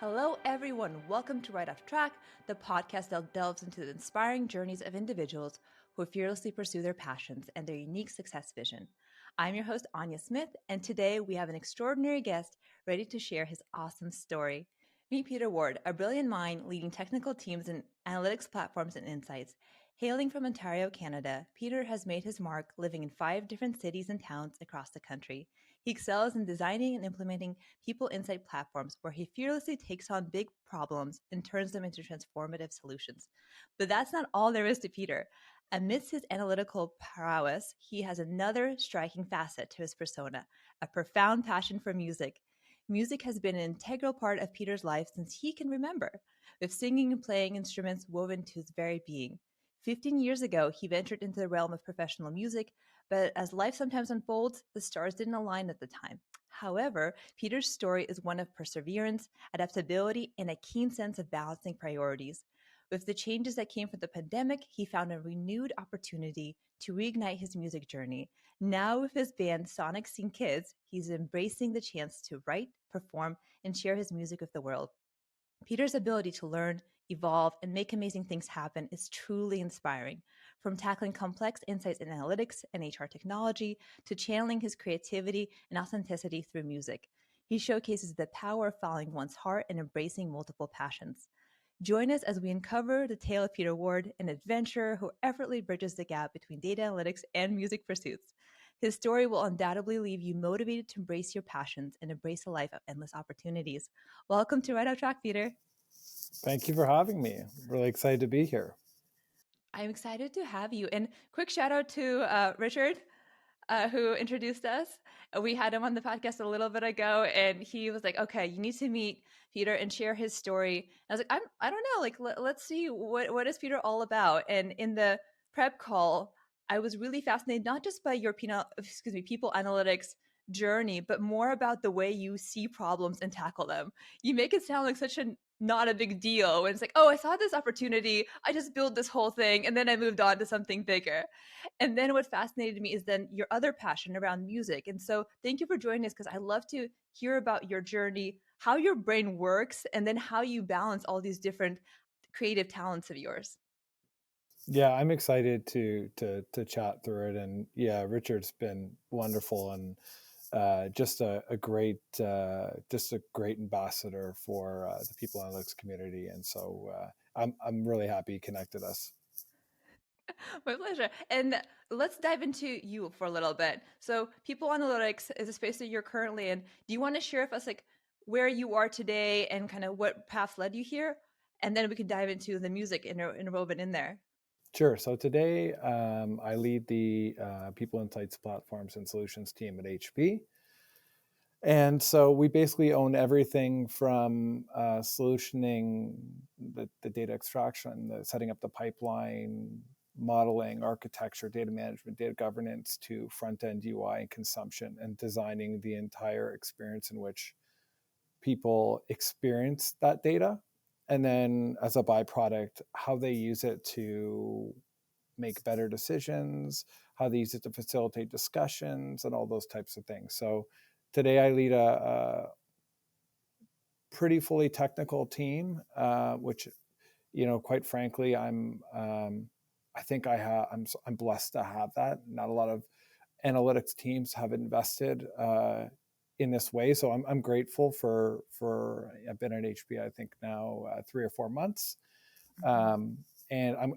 Hello, everyone. Welcome to Right Off Track, the podcast that delves into the inspiring journeys of individuals who fearlessly pursue their passions and their unique success vision. I'm your host, Anya Smith, and today we have an extraordinary guest ready to share his awesome story. Meet Peter Ward, a brilliant mind leading technical teams in analytics platforms and insights. Hailing from Ontario, Canada, Peter has made his mark living in 5 different cities and towns across the country. He excels in designing and implementing people insight platforms where he fearlessly takes on big problems and turns them into transformative solutions. But that's not all there is to Peter. Amidst his analytical prowess, he has another striking facet to his persona, a profound passion for music. Music has been an integral part of Peter's life since he can remember, with singing and playing instruments woven to his very being. 15 years ago, he ventured into the realm of professional music, but as life sometimes unfolds, the stars didn't align at the time. However, Peter's story is one of perseverance, adaptability, and a keen sense of balancing priorities. With the changes that came from the pandemic, he found a renewed opportunity to reignite his music journey. Now, with his band Sonic Scene Kids, he's embracing the chance to write, perform, and share his music with the world. Peter's ability to learn, evolve, and make amazing things happen is truly inspiring. From tackling complex insights in analytics and HR technology to channeling his creativity and authenticity through music, he showcases the power of following one's heart and embracing multiple passions. Join us as we uncover the tale of Peter Ward, an adventurer who effortlessly bridges the gap between data analytics and music pursuits. His story will undoubtedly leave you motivated to embrace your passions and embrace a life of endless opportunities. Welcome to Right Off Track, Peter. Thank you for having me. Really excited to be here. I'm excited to have you. And quick shout out to Richard, who introduced us. We had him on the podcast a little bit ago, and he was like, "Okay, you need to meet Peter and share his story." And I was like, I don't know, like let's see what is Peter all about." And in the prep call, I was really fascinated not just by your people analytics journey, but more about the way you see problems and tackle them. You make it sound like such a not a big deal when it's like, "Oh, I saw this opportunity, I just built this whole thing, and then I moved on to something bigger." And then what fascinated me is then your other passion around music. And so thank you for joining us because I love to hear about your journey, how your brain works, and then how you balance all these different creative talents of yours. Yeah, I'm excited to chat through it. And yeah, Richard's been wonderful and just a great ambassador for the people analytics community. And so I'm really happy he connected us. My pleasure. And let's dive into you for a little bit. So, People Analytics is a space that you're currently in. Do you want to share with us like where you are today and kind of what path led you here? And then we can dive into the music interwoven in there. Sure. So today I lead the People Insights Platforms and Solutions team at HP. And so we basically own everything from solutioning the data extraction, the setting up the pipeline, modeling, architecture, data management, data governance, to front-end UI and consumption, and designing the entire experience in which people experience that data. And then as a byproduct, how they use it to make better decisions, how they use it to facilitate discussions, and all those types of things. So today I lead a pretty fully technical team, which, quite frankly, I think I'm blessed to have that. Not a lot of analytics teams have invested in this way, so I'm grateful for. I've been at HP, I think now 3 or 4 months. And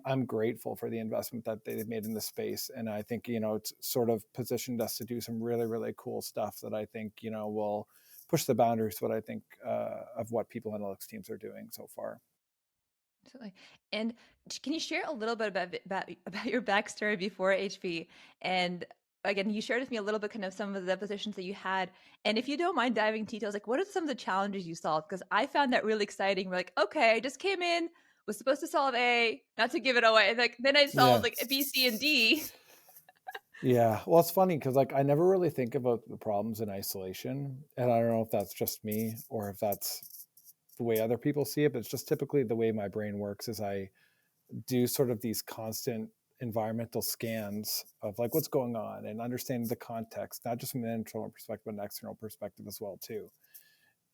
I'm grateful for the investment that they've made in the space. And I think, it's sort of positioned us to do some really, really cool stuff that I think, will push the boundaries, what I think of what people analytics teams are doing so far. Absolutely. And can you share a little bit about your backstory before HP? And again, you shared with me a little bit kind of some of the positions that you had. And if you don't mind diving into details, like what are some of the challenges you solved? Because I found that really exciting. We're like, okay, I just came in, was supposed to solve A, not to give it away. And like then I Yeah. solved like B, C, and D. Yeah. Well, it's funny because I never really think about the problems in isolation. And I don't know if that's just me or if that's the way other people see it, but it's just typically the way my brain works is I do sort of these constant environmental scans of like what's going on and understanding the context, not just from an internal perspective, but an external perspective as well too.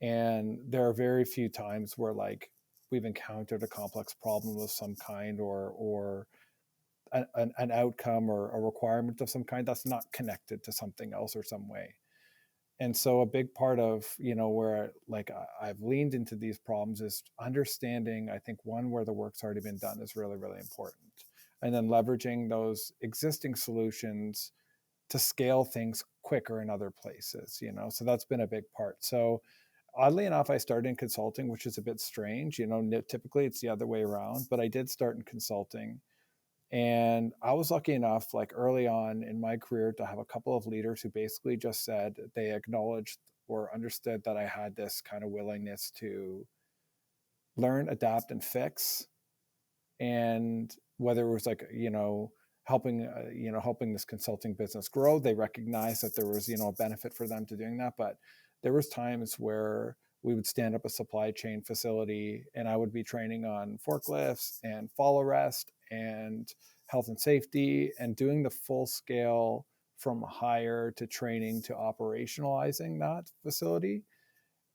And there are very few times where like we've encountered a complex problem of some kind, or an outcome or a requirement of some kind that's not connected to something else or some way. And so a big part of, where like I've leaned into these problems is understanding, I think, one, where the work's already been done is really, really important, and then leveraging those existing solutions to scale things quicker in other places. So that's been a big part. So oddly enough, I started in consulting, which is a bit strange. Typically it's the other way around, but I did start in consulting. And I was lucky enough, like early on in my career, to have a couple of leaders who basically just said they acknowledged or understood that I had this kind of willingness to learn, adapt, and fix. And whether it was like, helping this consulting business grow, they recognized that there was, a benefit for them to doing that. But there was times where we would stand up a supply chain facility and I would be training on forklifts and fall arrest and health and safety, and doing the full scale from hire to training to operationalizing that facility.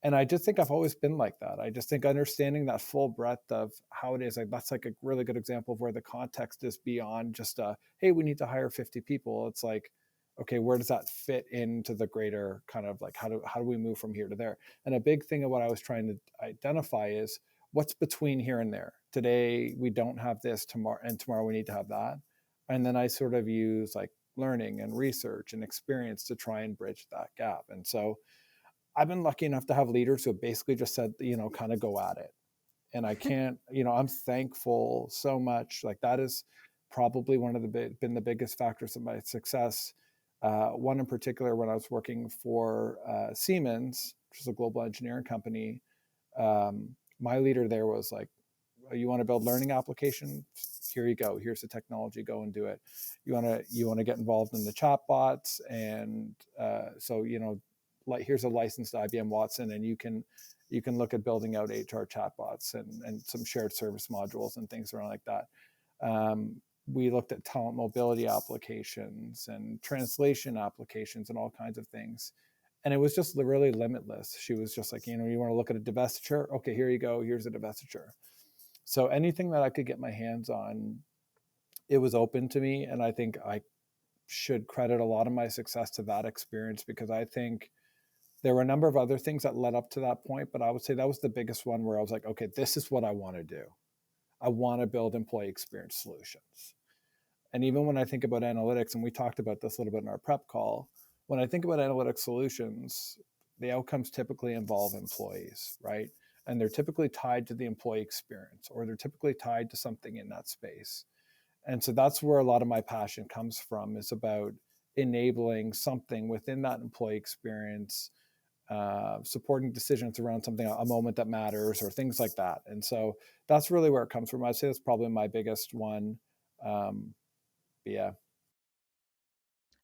And I just think I've always been like that. I just think understanding that full breadth of how it is, like that's like a really good example of where the context is beyond just hey, we need to hire 50 people. It's like, okay, where does that fit into the greater kind of like, how do we move from here to there? And a big thing of what I was trying to identify is what's between here and there. Today we don't have this, tomorrow we need to have that. And then I sort of use like learning and research and experience to try and bridge that gap. And so I've been lucky enough to have leaders who have basically just said, kind of go at it. And I can't, I'm thankful so much. Like that is probably one of been the biggest factors of my success. One in particular, when I was working for Siemens, which is a global engineering company, my leader there was like, you want to build learning applications? Here you go. Here's the technology. Go and do it. You want to get involved in the chatbots, and so like here's a licensed IBM Watson, and you can look at building out HR chatbots and some shared service modules and things around like that. We looked at talent mobility applications and translation applications and all kinds of things. And it was just really limitless. She was just like, you want to look at a divestiture? Okay, here you go. Here's a divestiture. So anything that I could get my hands on, it was open to me. And I think I should credit a lot of my success to that experience, because I think there were a number of other things that led up to that point, but I would say that was the biggest one where I was like, okay, this is what I want to do. I want to build employee experience solutions. And even when I think about analytics, and we talked about this a little bit in our prep call, when I think about analytics solutions, the outcomes typically involve employees, right? And they're typically tied to the employee experience, or they're typically tied to something in that space. And so that's where a lot of my passion comes from, is about enabling something within that employee experience, supporting decisions around something, a moment that matters, or things like that. And so that's really where it comes from. I'd say that's probably my biggest one. Yeah.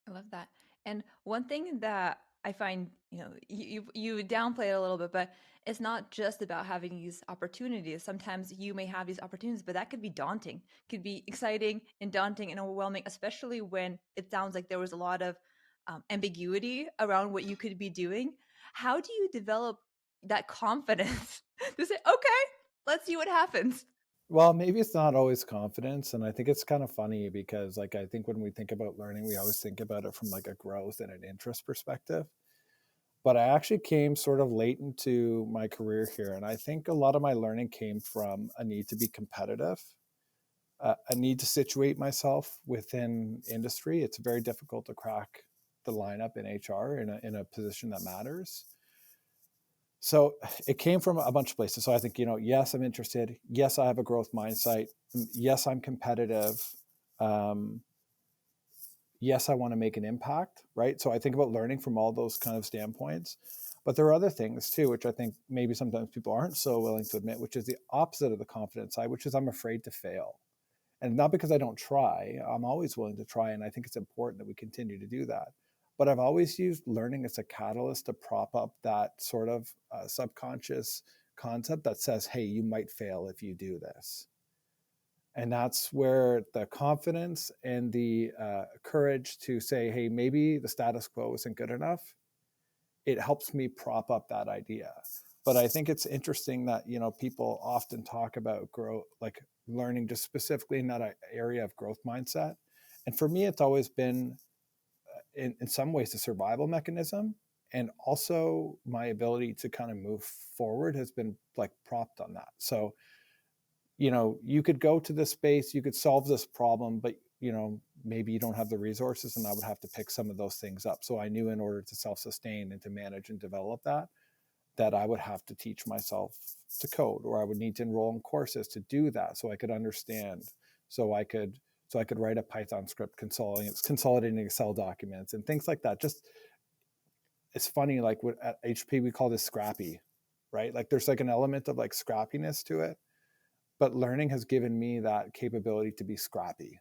I love that. And one thing that I find, you downplay it a little bit, but it's not just about having these opportunities. Sometimes you may have these opportunities, but that could be daunting, could be exciting and daunting and overwhelming, especially when it sounds like there was a lot of ambiguity around what you could be doing. How do you develop that confidence to say, okay, let's see what happens? Well, maybe it's not always confidence. And I think it's kind of funny because, like, I think when we think about learning, we always think about it from like a growth and an interest perspective. But I actually came sort of late into my career here. And I think a lot of my learning came from a need to be competitive, a need to situate myself within industry. It's very difficult to crack the lineup in HR in a position that matters. So it came from a bunch of places. So I think, yes, I'm interested. Yes, I have a growth mindset. Yes, I'm competitive. Um, yes, I want to make an impact, right? So I think about learning from all those kind of standpoints. But there are other things too, which I think maybe sometimes people aren't so willing to admit, which is the opposite of the confidence side, which is I'm afraid to fail. And not because I don't try, I'm always willing to try. And I think it's important that we continue to do that. But I've always used learning as a catalyst to prop up that sort of subconscious concept that says, hey, you might fail if you do this. And that's where the confidence and the courage to say, hey, maybe the status quo isn't good enough, it helps me prop up that idea. But I think it's interesting that, people often talk about growth, like learning just specifically in that area of growth mindset. And for me, it's always been in some ways a survival mechanism. And also my ability to kind of move forward has been like propped on that. So, you could go to this space, you could solve this problem, but maybe you don't have the resources, and I would have to pick some of those things up. So I knew in order to self-sustain and to manage and develop that I would have to teach myself to code, or I would need to enroll in courses to do that so I could understand, so I could write a Python script consolidating Excel documents and things like that. Just, it's funny, like at HP we call this scrappy, right? Like there's like an element of like scrappiness to it, but learning has given me that capability to be scrappy.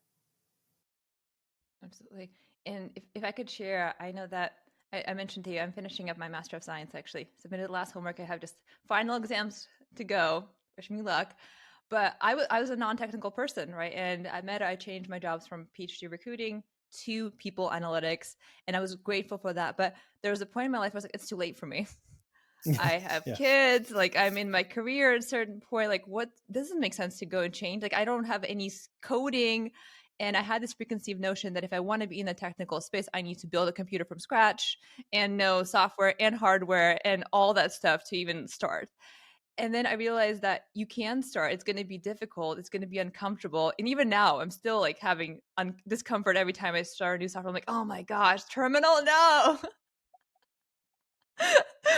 Absolutely. And if I could share, I know that I mentioned to you, I'm finishing up my Master of Science, actually. Submitted the last homework. I have just final exams to go. Wish me luck. But I was a non-technical person, right? And I changed my jobs from PhD recruiting to people analytics. And I was grateful for that. But there was a point in my life where I was like, it's too late for me. I have Yeah. kids, like I'm in my career at a certain point, like what doesn't make sense to go and change. Like I don't have any coding. And I had this preconceived notion that if I want to be in the technical space, I need to build a computer from scratch and know software and hardware and all that stuff to even start. And then I realized that you can start. It's going to be difficult. It's going to be uncomfortable. And even now, I'm still like having discomfort every time I start a new software. I'm like, oh my gosh, terminal, no.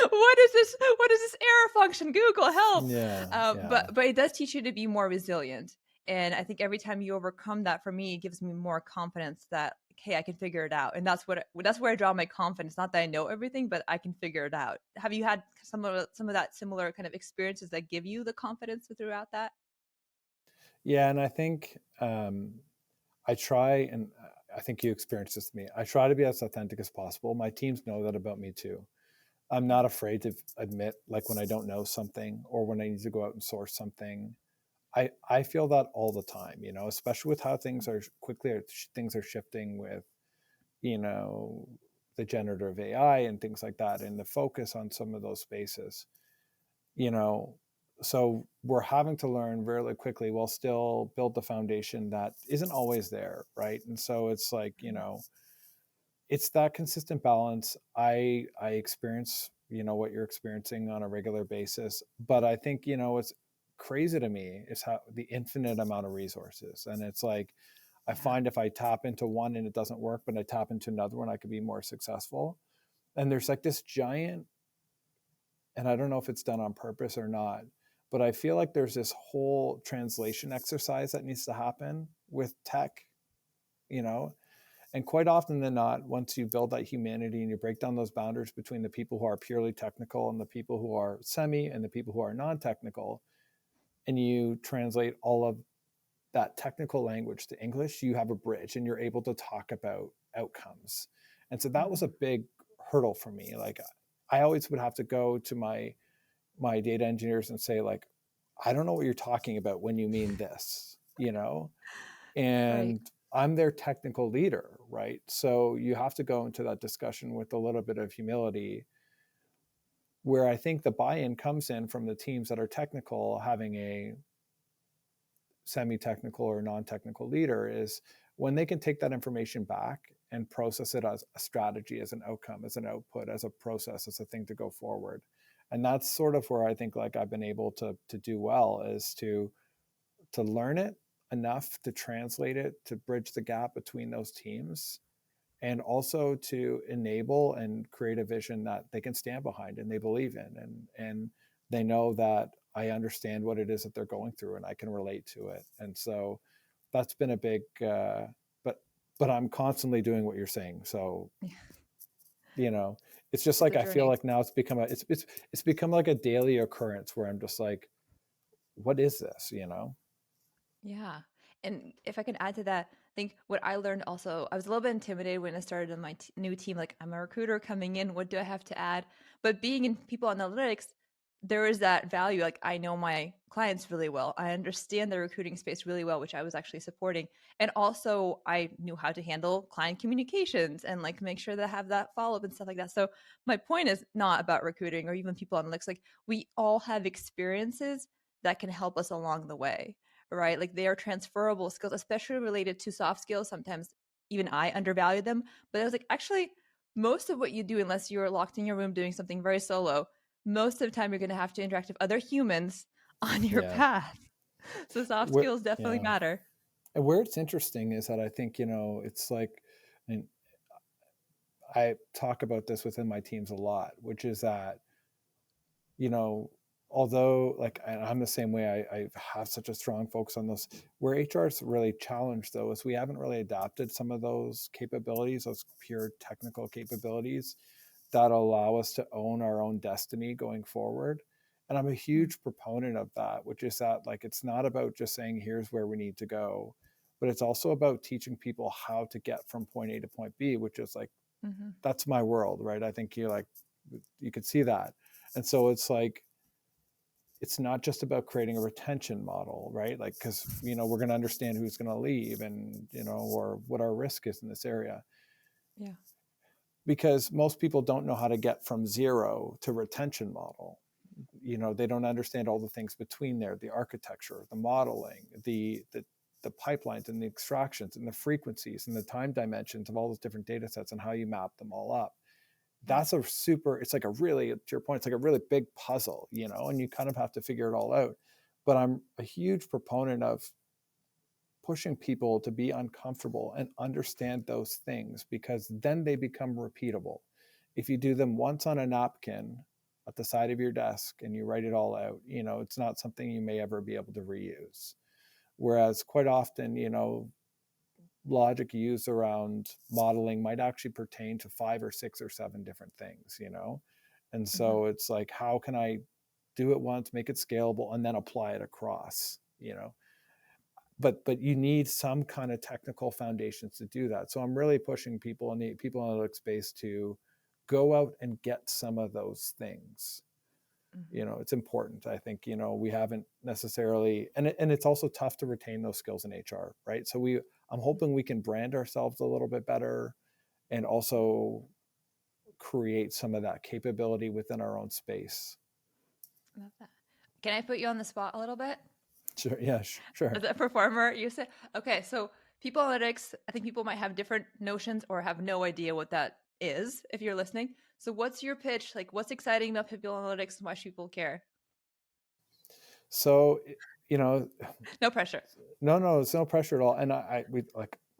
What is this error function? Google, help. Yeah. Yeah. But it does teach you to be more resilient. And I think every time you overcome that, for me, it gives me more confidence that, hey, I can figure it out. And that's where I draw my confidence. Not that I know everything, but I can figure it out. Have you had some of that similar kind of experiences that give you the confidence throughout that? Yeah. And I think I try, and I think you experienced this with me. I try to be as authentic as possible. My teams know that about me too. I'm not afraid to admit, like when I don't know something or when I need to go out and source something. I feel that all the time, especially with how things are shifting with, you know, the generative AI and things like that, and the focus on some of those spaces, you know. So we're having to learn really quickly while still build the foundation that isn't always there, right? And so it's like, it's that consistent balance. I experience, what you're experiencing on a regular basis, but I think, it's crazy to me is how the infinite amount of resources. And it's like, I Yeah. find if I tap into one and it doesn't work, but I tap into another one, I could be more successful. And there's like this giant, and I don't know if it's done on purpose or not, but I feel like there's this whole translation exercise that needs to happen with tech, you know. And quite often than not, once you build that humanity and you break down those boundaries between the people who are purely technical and the people who are semi and the people who are non-technical, and you translate all of that technical language to English, you have a bridge and you're able to talk about outcomes. And so that was a Mhm. big hurdle for me. Like I always would have to go to my data engineers and say, like, I don't know what you're talking about when you mean this. Right. And I'm their technical leader, right? So you have to go into that discussion with a little bit of humility, where I think the buy-in comes in from the teams that are technical having a semi-technical or non-technical leader is when they can take that information back and process it as a strategy, as an outcome, as an output, as a process, as a thing to go forward. And that's sort of where I think like I've been able to do well, is to learn it enough to translate it, to bridge the gap between those teams, and also to enable and create a vision that they can stand behind and they believe in, and they know that I understand what it is that they're going through and I can relate to it. And so that's been a big but I'm constantly doing what you're saying. So Yeah. it's just It's like a I feel journey. like now it's become like a daily occurrence where I'm just like, what is this? Yeah. And if I can add to that, I think what I learned also, I was a little bit intimidated when I started on my new team. Like, I'm a recruiter coming in. What do I have to add? But being in people analytics, there is that value. Like, I know my clients really well. I understand the recruiting space really well, which I was actually supporting. And also I knew how to handle client communications and like make sure that I have that follow-up and stuff like that. So my point is not about recruiting or even people on Licks. Like, we all have experiences that can help us along the way, right? Like, they are transferable skills, especially related to soft skills. Sometimes even I undervalue them. But I was like, actually, most of what you do, unless you're locked in your room doing something very solo, most of the time you're going to have to interact with other humans on your Yeah. path. So soft Where, skills definitely yeah. matter. And where it's interesting is that I think, it's like, I mean, I talk about this within my teams a lot, which is that, you know, although like, and I'm the same way, I have such a strong focus on this. Where HR is really challenged though, is we haven't really adapted some of those capabilities, those pure technical capabilities that allow us to own our own destiny going forward. And I'm a Mm-hmm. huge proponent of that, which is that like, it's not about just saying, here's where we need to go, but it's also about teaching people how to get from point A to point B, which is like, Mm-hmm. that's my world, right? I think you could see that. And so it's like, it's not just about creating a retention model, right? Like, because, we're going to understand who's going to leave and, or what our risk is in this area. Yeah. Because most people don't know how to get from zero to retention model. They don't understand all the things between there, the architecture, the modeling, the pipelines and the extractions and the frequencies and the time dimensions of all those different data sets and how you map them all up. Yeah. It's like a really, to your point, it's like a really big puzzle, and you kind of have to figure it all out. But I'm a huge proponent of pushing people to be uncomfortable and understand those things, because then they become repeatable. If you do them once on a napkin at the side of your desk and you write it all out, it's not something you may ever be able to reuse. Whereas quite often, logic used around modeling might actually pertain to 5 or 6 or 7 different things, And Mm-hmm. so it's like, how can I do it once, make it scalable, and then apply it across, but you need some kind of technical foundations to do that. So I'm really pushing people in the people analytics space to go out and get some of those things. Mm-hmm. It's important. I think, we haven't necessarily, and it's also tough to retain those skills in HR, right? So I'm hoping we can brand ourselves a little bit better and also create some of that capability within our own space. Love that. Can I put you on the spot a little bit? Sure. Yeah, sure. As a performer, you said, okay, so people analytics, I think people might have different notions or have no idea what that is if you're listening. So what's your pitch? Like, what's exciting about people analytics and why should people care? So, you know, No pressure. no, it's no pressure at all. And I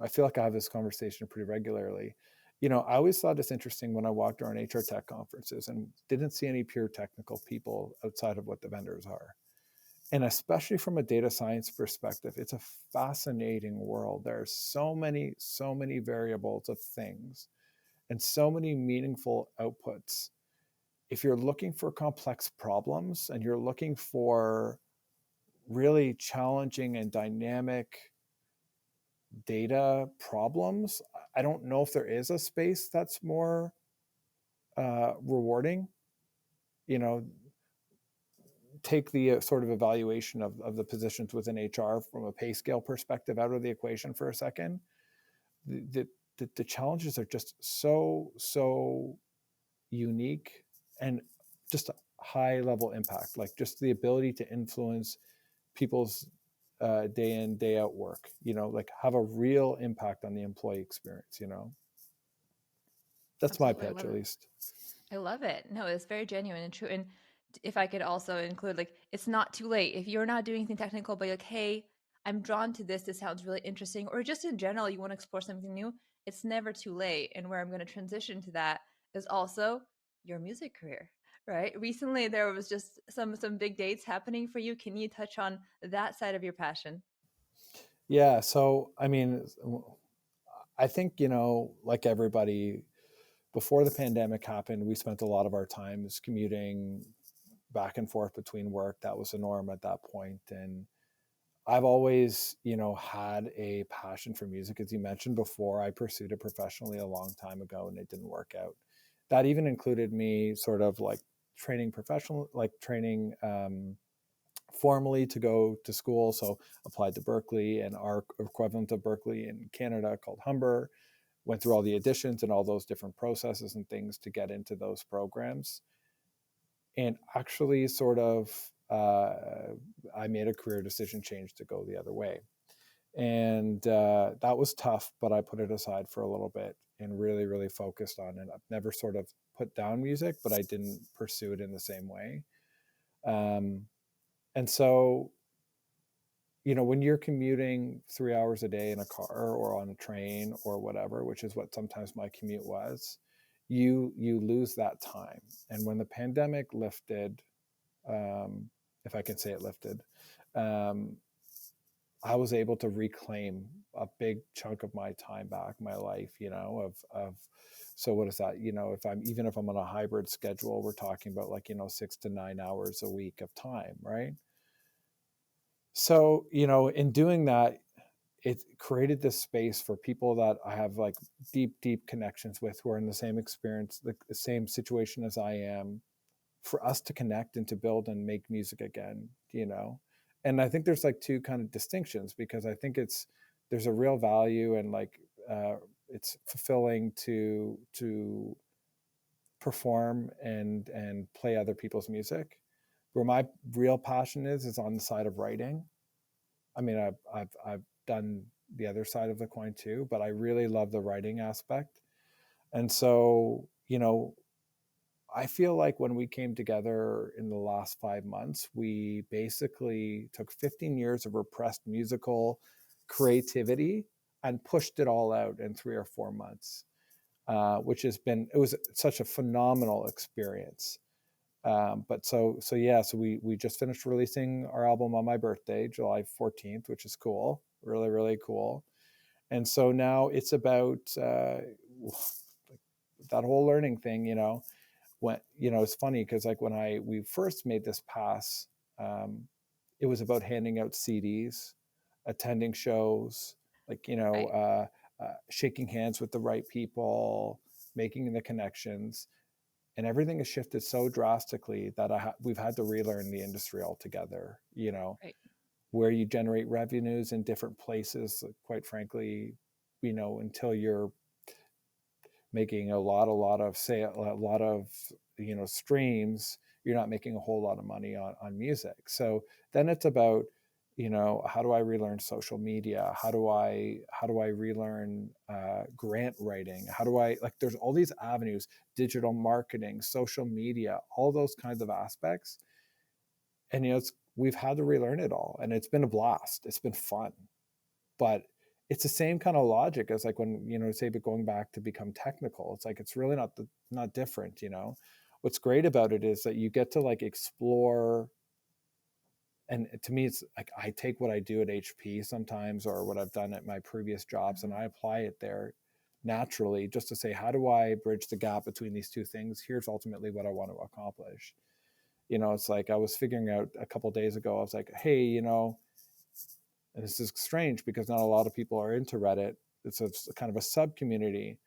feel like I have this conversation pretty regularly. I always thought it's interesting when I walked around HR tech conferences and didn't see any pure technical people outside of what the vendors are. And especially from a data science perspective, it's a fascinating world. There are so many variables of things and so many meaningful outputs. If you're looking for complex problems and you're looking for really challenging and dynamic data problems, I don't know if there is a space that's more rewarding. You know, take the sort of evaluation of the positions within HR from a pay scale perspective out of the equation for a second. The challenges are just so unique and just a high level impact, like just the ability to influence people's day in day out work, like have a real impact on the employee experience. That's my Absolutely. I pitch, love at it. least. I love it. No, it's very genuine and true. And if I could also include, like, it's not too late. If you're not doing anything technical, but you're like, hey, I'm drawn to this. This sounds really interesting. Or just in general, you want to explore something new. It's never too late. And where I'm going to transition to that is also your music career, right? Recently, there was just some big dates happening for you. Can you touch on that side of your passion? Yeah, so I mean, I think, like everybody, before the pandemic happened, we spent a lot of our times commuting back and forth between work. That was the norm at that point. And I've always, had a passion for music. As you mentioned before, I pursued it professionally a long time ago and it didn't work out. That even included me sort of like training formally to go to school. So applied to Berkeley, and our equivalent of Berkeley in Canada called Humber. Went through all the additions and all those different processes and things to get into those programs. And actually sort of, I made a career decision change to go the other way. And that was tough, but I put it aside for a little bit and really, really focused on it. I've never sort of put down music, but I didn't pursue it in the same way. And so, when you're commuting 3 hours a day in a car or on a train or whatever, which is what sometimes my commute was, you lose that time. And when the pandemic lifted, if I can say it lifted, I was able to reclaim a big chunk of my time back, my life, so what is that? If I'm on a hybrid schedule, we're talking about 6 to 9 hours a week of time, right? So, in doing that, it created this space for people that I have deep connections with, who are in the same experience, the same situation as I am, for us to connect and to build and make music again, And I think there's two kind of distinctions, because I think there's a real value, and it's fulfilling to perform and play other people's music. Where my real passion is on the side of writing. I mean, I've done the other side of the coin too, but I really love the writing aspect. And so, I feel like when we came together in the last 5 months, we basically took 15 years of repressed musical creativity and pushed it all out in 3 or 4 months, which it was such a phenomenal experience. So we just finished releasing our album on my birthday, July 14th, which is cool, really, really cool. And so now it's about that whole learning thing, when, it's funny because when we first made this pass, it was about handing out CDs, attending shows, Right. shaking hands with the right people, making the connections. And everything has shifted so drastically that we've had to relearn the industry altogether, Right. where you generate revenues in different places, quite frankly, until you're making a lot of streams, you're not making a whole lot of money on music. So then it's about, how do I relearn social media? How do I relearn grant writing? How do I, there's all these avenues, digital marketing, social media, all those kinds of aspects. And, we've had to relearn it all, and it's been a blast. It's been fun, but it's the same kind of logic as when, say, but going back to become technical, it's really not different. What's great about it is that you get to explore. And to me, it's I take what I do at HP sometimes, or what I've done at my previous jobs, and I apply it there naturally, just to say, how do I bridge the gap between these two things? Here's ultimately what I want to accomplish. It's I was figuring out a couple of days ago, I was like, hey, and this is strange because not a lot of people are into Reddit. It's a kind of a sub community,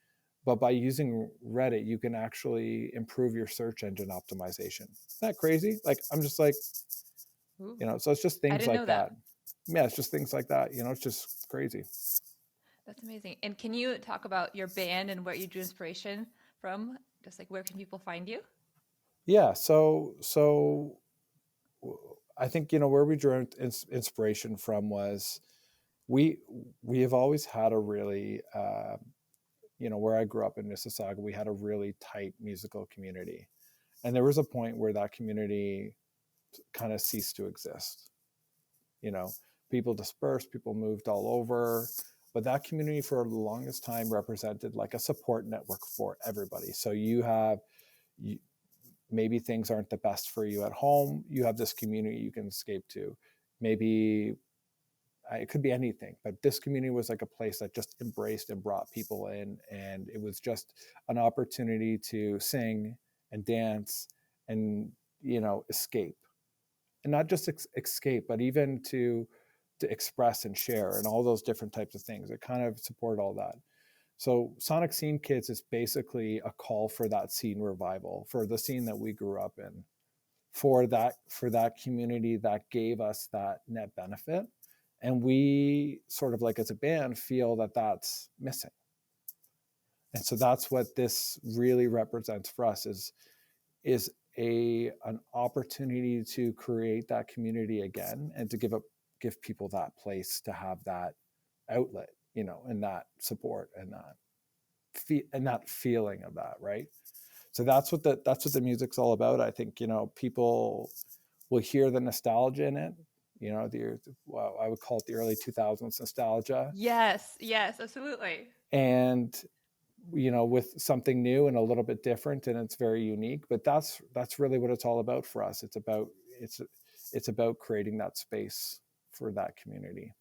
but by using Reddit, you can actually improve your search engine optimization. Isn't that crazy? I'm just Ooh, so it's just I things didn't know like that. that. Yeah, it's just things like that. It's just crazy. That's amazing. And can you talk about your band and where you drew inspiration from? Just where can people find you? Yeah. So I think, where we drew inspiration from was we have always had a really, where I grew up in Mississauga, we had a really tight musical community. And there was a point where that community kind of ceased to exist. People dispersed, people moved all over, but that community for the longest time represented a support network for everybody. So maybe things aren't the best for you at home, you have this community you can escape to. Maybe it could be anything, but this community was a place that just embraced and brought people in, and it was just an opportunity to sing and dance and escape, and not just escape, but even to express and share and all those different types of things. It kind of supported all that. So Sonic Scene Kids is basically a call for that scene revival, for the scene that we grew up in, for that community that gave us that net benefit. And we sort of like as a band feel that that's missing. And so that's what this really represents for us is an opportunity to create that community again and to give people that place to have that outlet, and that support and that feeling of that, right? So that's what the music's all about. I think people will hear the nostalgia in it. I would call it the early 2000s nostalgia, Yes, yes, absolutely. and with something new and a little bit different, and it's very unique. But that's really what it's all about for us. It's about creating that space for that community.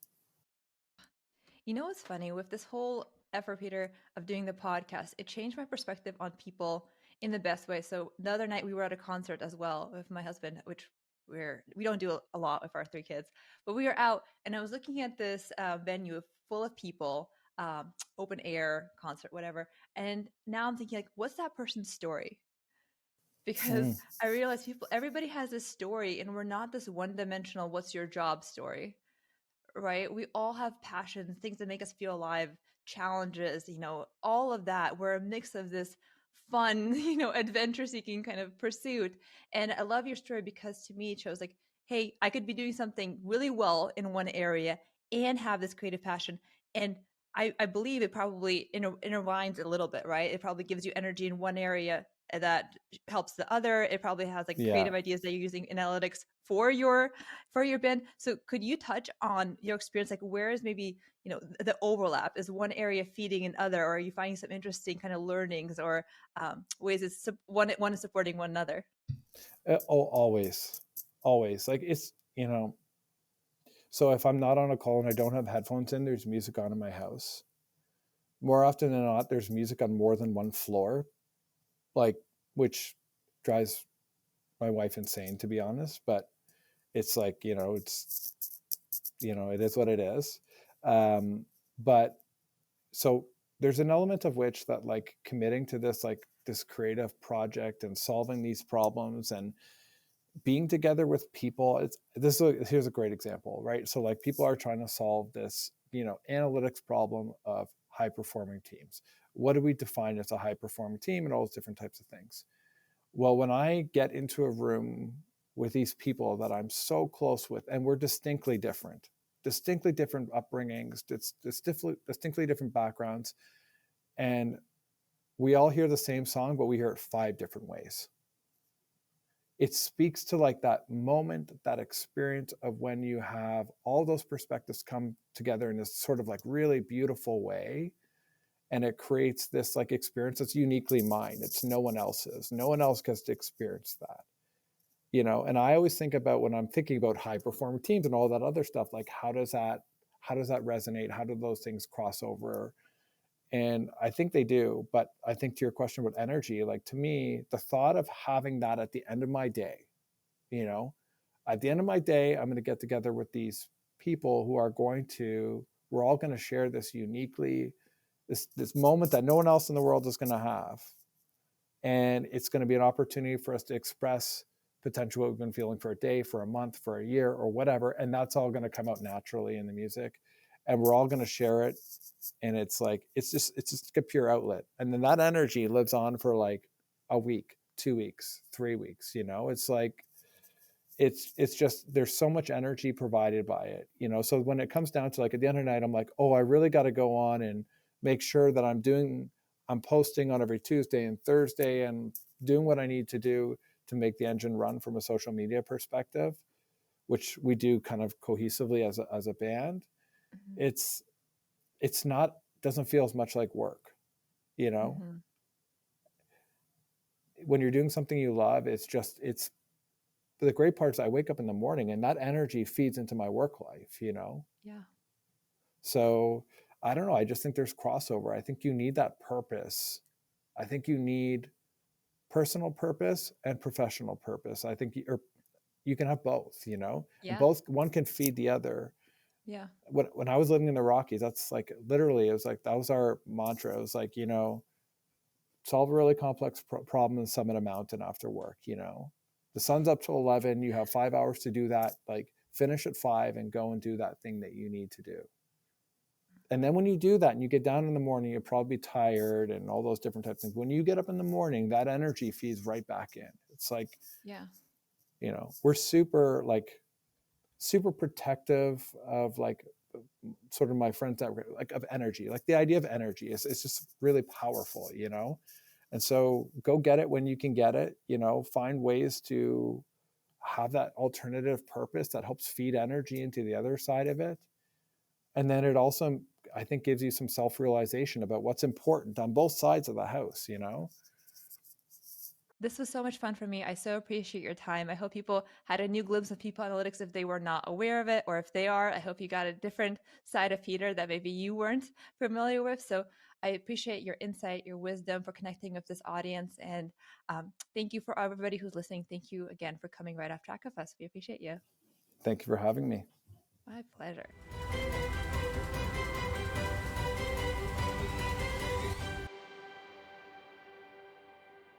You know what's funny with this whole effort, Peter, of doing the podcast? It changed my perspective on people in the best way. So the other night we were at a concert as well with my husband, which we don't do a lot with our three kids, but we were out, and I was looking at this venue full of people, open air concert, whatever. And now I'm thinking, like, what's that person's story? Because I realize everybody has this story, and we're not this one-dimensional "what's your job" story, right? We all have passions, things that make us feel alive, challenges, all of that. We're a mix of this fun, adventure seeking kind of pursuit. And I love your story because to me it shows like, hey, I could be doing something really well in one area and have this creative passion. And I believe it probably intertwines a little bit, right? It probably gives you energy in one area that helps the other. It probably has like Yeah. creative ideas that you're using in analytics for your band. So could you touch on your experience? Like, where is maybe, the overlap? Is one area feeding another, or are you finding some interesting kind of learnings or ways it's one is supporting one another? Always, always. Like it's, so if I'm not on a call and I don't have headphones in, there's music on in my house. More often than not, there's music on more than one floor, like, which drives my wife insane, to be honest. But it's like, it is what it is. But so there's an element of which that, like, committing to this, like this creative project and solving these problems and being together with people. Here's a great example, right? So like people are trying to solve this, analytics problem of high performing teams. What do we define as a high performing team, and all those different types of things? Well, when I get into a room with these people that I'm so close with, and we're distinctly different upbringings, distinctly different backgrounds, and we all hear the same song, but we hear it 5 different ways. It speaks to like that moment, that experience of when you have all those perspectives come together in this sort of like really beautiful way. And it creates this like experience that's uniquely mine. It's no one else's. No one else gets to experience that. And I always think about, when I'm thinking about high performing teams and all that other stuff, like how does that resonate? How do those things cross over? And I think they do. But I think to your question about energy, like to me, the thought of having that at the end of my day, at the end of my day, I'm going to get together with these people who are we're all going to share this uniquely, this moment that no one else in the world is going to have. And it's going to be an opportunity for us to express potentially what we've been feeling for a day, for a month, for a year, or whatever. And that's all going to come out naturally in the music. And we're all going to share it. And it's just a pure outlet. And then that energy lives on for like a week, 2 weeks, 3 weeks. It's like, it's just, there's so much energy provided by it. So when it comes down to, like, at the end of the night, I'm like, oh, I really got to go on and make sure that I'm posting on every Tuesday and Thursday and doing what I need to do to make the engine run from a social media perspective, which we do kind of cohesively as a band. Mm-hmm. It's not, doesn't feel as much like work, Mm-hmm. when you're doing something you love. It's the great part is I wake up in the morning and that energy feeds into my work life. Yeah. So I don't know. I just think there's crossover. I think you need that purpose. I think you need personal purpose and professional purpose. I think you can have both, and Yeah. both, one can feed the other. Yeah. When I was living in the Rockies, that's like literally, it was like, that was our mantra. It was like, solve a really complex problem and summit a mountain after work. The sun's up till 11, you have 5 hours to do that. Like, finish at 5 and go and do that thing that you need to do. And then when you do that and you get down in the morning, you'll probably be tired and all those different types of things. When you get up in the morning, that energy feeds right back in. It's like, Yeah. we're super protective of, like, sort of my friends that like, of energy. Like, the idea of energy is just really powerful. And so go get it when you can get it. Find ways to have that alternative purpose that helps feed energy into the other side of it. And then it also, I think, gives you some self-realization about what's important on both sides of the house. This was so much fun for me. I so appreciate your time. I hope people had a new glimpse of people analytics if they were not aware of it, or if they are, I hope you got a different side of Peter that maybe you weren't familiar with. So I appreciate your insight, your wisdom for connecting with this audience. And thank you for everybody who's listening. Thank you again for coming right off track with us. We appreciate you. Thank you for having me. My pleasure.